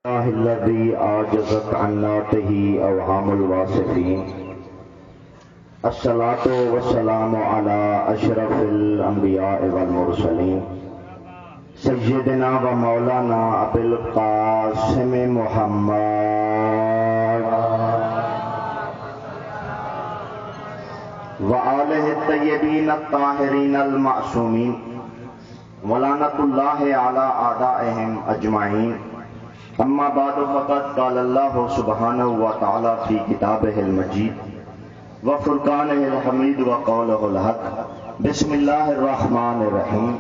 الذي عاجزت عن ناته أوهام الواصفين الصلاة والسلام على أشرف الأنبياء والمرسلين سيدنا ومولانا أبي القاسم محمد وآله الطيبين الطاهرين المعصومين ولعنة الله على أعدائهم أجمعين. اما بعد فقد قال الله سبحانه وتعالى في كتابه المجيد وفرقانه الحميد وقوله الحق. بسم الله الرحمن الرحيم.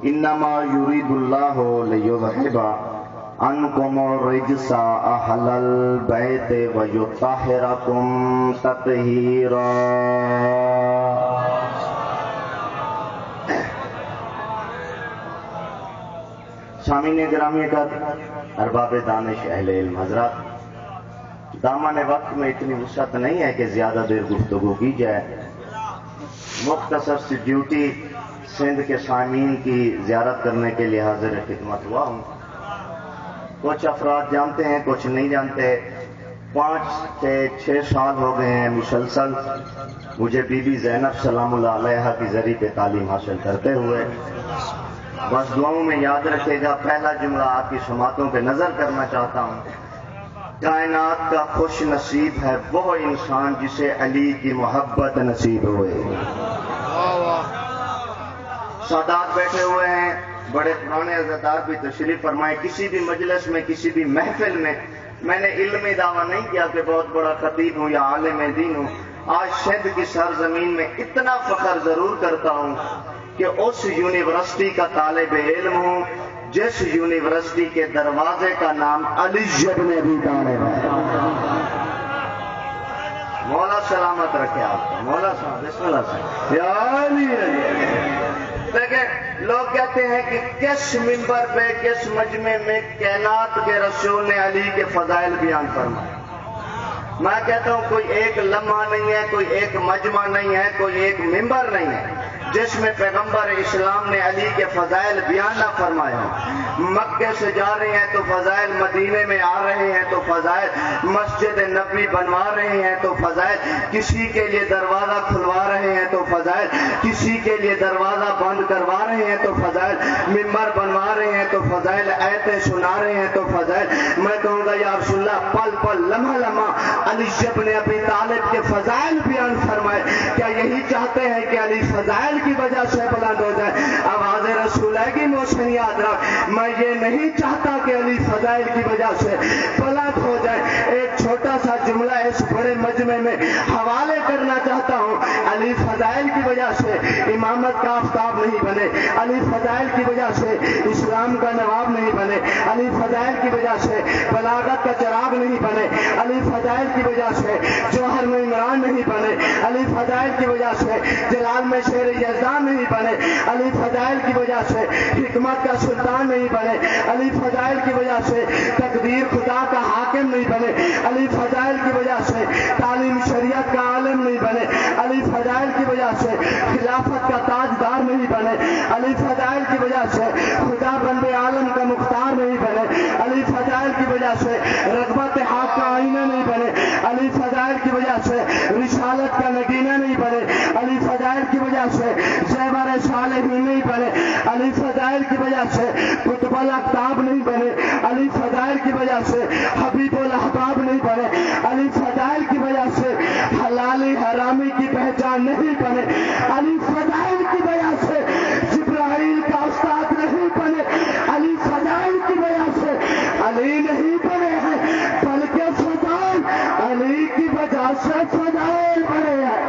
انما يريد الله ليذهب عنكم الرجس اهل البيت ويطهركم تطهيرا. سامعین گرامی کا ارباب دانش اہل علم حضرات، دامن وقت میں اتنی وسعت نہیں ہے کہ زیادہ دیر گفتگو کی جائے. مختصر سی ڈیوٹی سندھ کے سامعین کی زیارت کرنے کے لیے حاضر خدمت ہوا ہوں. کچھ افراد جانتے ہیں، کچھ نہیں جانتے. 5 سے 6 سال ہو گئے ہیں مسلسل مجھے بی بی زینب سلام اللہ علیہا کی ذریعے پہ تعلیم حاصل کرتے ہوئے. بس دعاؤں میں یاد رکھے گا. پہلا جملہ آپ کی سماعتوں پہ نظر کرنا چاہتا ہوں. کائنات کا خوش نصیب ہے وہ انسان جسے علی کی محبت نصیب ہوئے. سادات بیٹھے ہوئے ہیں، بڑے پرانے عزتدار بھی تشریف فرمائے. کسی بھی مجلس میں، کسی بھی محفل میں میں نے علمی دعویٰ نہیں کیا کہ بہت بڑا خطیب ہوں یا عالم دین ہوں. آج سندھ کی سرزمین میں اتنا فخر ضرور کرتا ہوں کہ اس یونیورسٹی کا طالب علم ہوں جس یونیورسٹی کے دروازے کا نام علی ابن ابی طالب ہے. مولا سلامت رکھے آپ کو. مولا صاحب بسم اللہ صاحب. یا علی دیکھیں، لوگ کہتے ہیں کہ کس منبر پہ، کس مجمع میں کائنات کے رسول نے علی کے فضائل بیان فرمائے. میں کہتا ہوں کوئی ایک لمحہ نہیں ہے، کوئی ایک مجمع نہیں ہے، کوئی ایک منبر نہیں ہے جس میں پیغمبر اسلام نے علی کے فضائل بیان نہ فرمایا. مکے سے جا رہے ہیں تو فضائل، مدینے میں آ رہے ہیں تو فضائل، مسجد نبوی بنوا رہے ہیں تو فضائل، کسی کے لیے دروازہ کھلوا رہے ہیں تو فضائل، کسی کے لیے دروازہ بند کروا رہے ہیں تو فضائل، ممبر بنوا رہے ہیں تو فضائل، آیتیں سنا رہے ہیں تو فضائل. میں کہوں گا یا رسول اللہ پل پل لمحہ لمحہ علی ابن ابی طالب کے فضائل بیان فرمائے. کیا یہی چاہتے ہیں کہ علی فضائل کی وجہ سے بلند ہو جائے؟ آواز رسول ہے کہ موشن یاد رکھ، میں یہ نہیں چاہتا کہ علی فضائل کی وجہ سے بلند ہو جائے. ایک چھوٹا سا جملہ اس بڑے مجمع میں حوالے کرنا چاہتا ہوں. علی فضائل کی وجہ سے امامت کا آفتاب نہیں بنے، علی فضائل کی وجہ سے اسلام کا نواب نہیں بنے، علی فضائل کی وجہ سے بلاغت کا چراغ نہیں بنے، علی فضائل کی وجہ سے جوہر میں عمران نہیں بنے، علی فضائل کی وجہ سے جلال میں شیر یزدان نہیں بنے، علی فضائل کی وجہ سے حکمت کا سلطان نہیں بنے، علی فضائل کی وجہ سے تقدیر خدا کا حاکم نہیں بنے، علی فضائل کی وجہ سے تعلیم شریعت کا عالم نہیں بنے، علی فضائل کی وجہ سے خلافت کا تاجدار نہیں بنے، علی فضائل کی وجہ سے خدا بند عالم کا مختار نہیں بنے، علی فضائل کی وجہ سے رغبت حق کا آئینہ نہیں بنے، علی فضائل کی وجہ سے رسالت کا نگینہ نہیں بنے، علی فضائل کی وجہ سے زیور صالحین نہیں بنے، علی فضائل کی وجہ سے قطب الاقطاب نہیں بنے، علی فضائل کی وجہ سے حبیب الاحباب نہیں بنے، علی فضائل کی وجہ سے حلالی حرامی کی پہچان نہیں بنے، علی فضائل کی وجہ سے جبرائیل کا استاد نہیں بنے، علی فضائل کی وجہ سے علی نہیں بنے ہیں بلکہ فضائل علی کی وجہ سے فضائل بنے ہیں.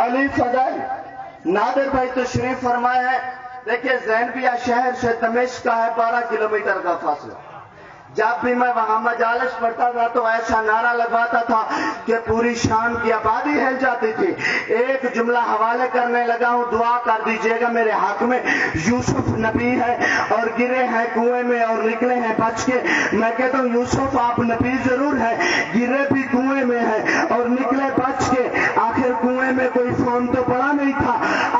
علی فضائل. نادر بھائی تشریف فرمائے ہیں. دیکھیے زینبیہ شہر سے دمشق کا ہے 12 کلومیٹر کا فاصلہ. جب بھی میں وہاں مجالس پڑھتا تھا تو ایسا نعرہ لگواتا تھا کہ پوری شام کی آبادی ہل جاتی تھی. ایک جملہ حوالے کرنے لگا ہوں، دعا کر دیجئے گا میرے حق میں. یوسف نبی ہے اور گرے ہیں کنویں میں اور نکلے ہیں بچ کے. میں کہتا ہوں یوسف آپ نبی ضرور ہیں، گرے بھی کنویں میں ہیں اور نکلے بچ کے. آخر کنویں میں کوئی فون تو پڑا نہیں تھا،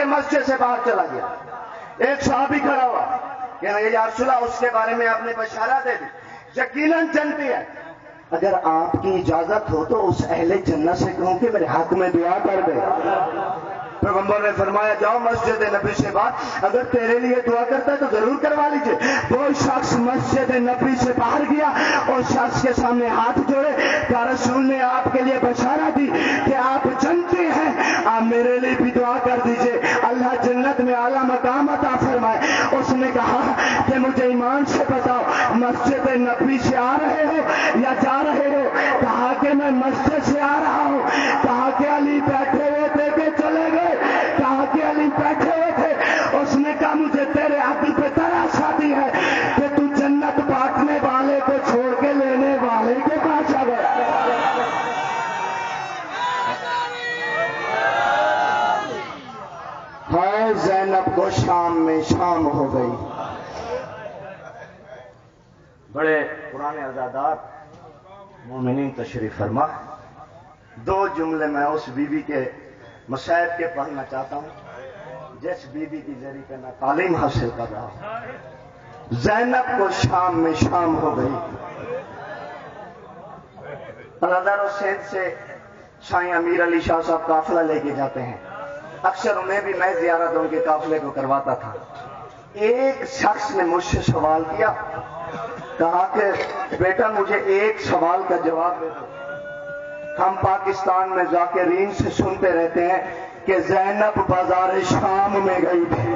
کے مسجد سے باہر چلا گیا. ایک صحابی کھڑا ہوا کہنے لگے یا رسول اللہ اس کے بارے میں آپ نے بشارت دے دی, یقیناً جنتی ہے, اگر آپ کی اجازت ہو تو اس اہل جنت سے کہوں کہ میرے حق میں دعا کر دے. پیغمبر نے فرمایا جاؤ مسجد نبی سے بات, اگر تیرے لیے دعا کرتا ہے تو ضرور کروا لیجئے. وہ شخص مسجد نبی سے باہر گیا اور شخص کے سامنے ہاتھ جوڑے, کہا رسول نے آپ کے لیے بشارت دی کہ آپ جنتی ہیں, آپ میرے لیے بھی دعا کر دیجئے, اللہ جنت میں اعلیٰ مقام عطا فرمائے. اس نے کہا کہ مجھے ایمان سے بتاؤ مسجد نبی سے آ رہے ہو یا جا رہے ہو؟ کہا کہ میں مسجد سے آ رہا ہوں. کہا کہ علی بیٹھے ہوئے تھے کہ چلے گئے؟ کہا کہ علی بیٹھے ہوئے تھے. اس نے کہا مجھے تیرے عقل پہ ترس آتی ہے کہ تو جنت بانٹنے والے کو چھوڑ کے لینے والے کے پاس آ گیا. ہائے زینب کو شام میں شام ہو گئی. بڑے پرانے عزادار مومنین تشریف فرما, دو جملے میں اس بی بی کے مصائب کے پڑھنا چاہتا ہوں جس بی بی کی ذریعے پہ میں تعلیم حاصل کر رہا ہوں. زینب کو شام میں شام ہو گئی. عزاداروں سندھ سے شاہ امیر علی شاہ صاحب قافلہ لے کے جاتے ہیں, اکثر انہیں بھی میں زیارت ان کے قافلے کو کرواتا تھا. ایک شخص نے مجھ سے سوال کیا, کہا کہ بیٹا مجھے ایک سوال کا جواب دے دو. ہم پاکستان میں ذاکرین سے سنتے رہتے ہیں کہ زینب بازار شام میں گئی تھی.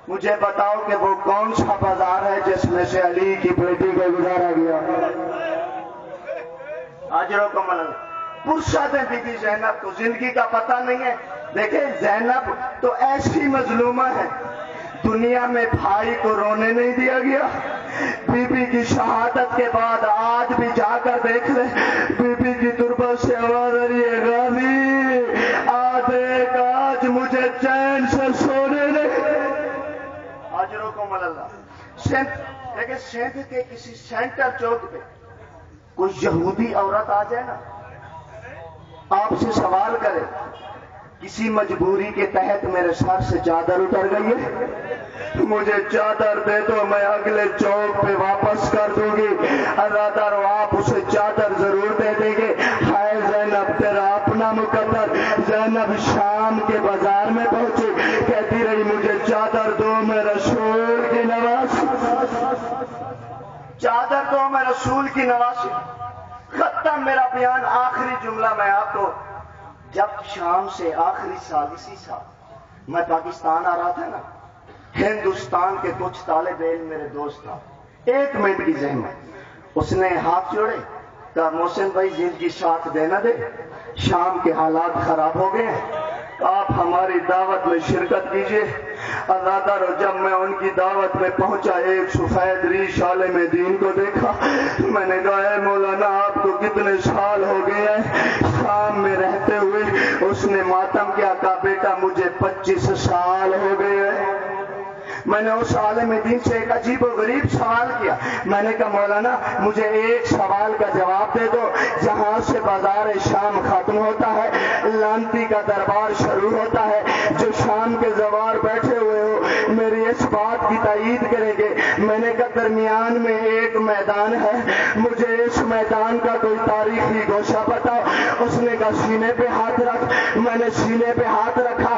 مجھے بتاؤ کہ وہ کون سا بازار ہے جس میں سے علی کی بیٹی کو گزارا گیا؟ آجروں کو ملن پرسد بی بی زینب کو زندگی کا پتہ نہیں ہے. دیکھیں زینب تو ایسی مظلومہ ہے, دنیا میں بھائی کو رونے نہیں دیا گیا. بی بی کی شہادت کے بعد آج بھی جا کر دیکھ لیں, بی بی کی تربت سے آواز آ رہی ہے غازی آج آج مجھے چین سے سونے نہیں. آجروں کو ملاللہ سندھ, لیکن سندھ کے کسی سینٹر چوک پہ کوئی یہودی عورت آ جائے نا, آپ سے سوال کرے کسی مجبوری کے تحت میرے سر سے چادر اتر گئی ہے, مجھے چادر دے دو میں اگلے چوک پہ واپس کر دوں گی. عزادار آپ اسے چادر ضرور دے دیں گے. ہائے زینب تیرا اپنا مقدر. زینب شام کے بازار میں پہنچی, کہتی رہی مجھے چادر دو میں رسول کی نواسی, چادر دو میں رسول کی نواسی. ختم میرا بیان. آخری جملہ میں آپ کو, جب شام سے آخری سال اسی سال میں پاکستان آ رہا تھا نا, ہندوستان کے کچھ طالب علم میرے دوست تھا, 1 منٹ کی زحمت, اس نے ہاتھ جوڑے, کہا محسن بھائی زندگی ساتھ دینا دے, شام کے حالات خراب ہو گئے ہیں, آپ ہماری دعوت میں شرکت کیجئے. عزادار جب میں ان کی دعوت میں پہنچا, ایک سفید ریش عالم دین کو دیکھا. میں نے کہا اے مولانا آپ کو کتنے سال ہو گئے ہیں شام میں رہتے ہوئے؟ اس نے ماتم کیا, کہا بیٹا مجھے 25 سال ہو گئے ہیں. میں نے اس عالم دین سے ایک عجیب و غریب سوال کیا. میں نے کہا مولانا مجھے ایک سوال کا جواب دے دو, جہاں سے بازار شام ختم ہوتا ہے لانتی کا دربار شروع ہوتا ہے, جو شام کے زوار بیٹھے ہوئے ہو میری اس بات کی تائید کریں گے. میں نے کہا درمیان میں ایک میدان ہے, مجھے اس میدان کا کوئی تاریخی گوشہ بتاؤ. اس نے کہا سینے پہ ہاتھ رکھ. میں نے سینے پہ ہاتھ رکھا,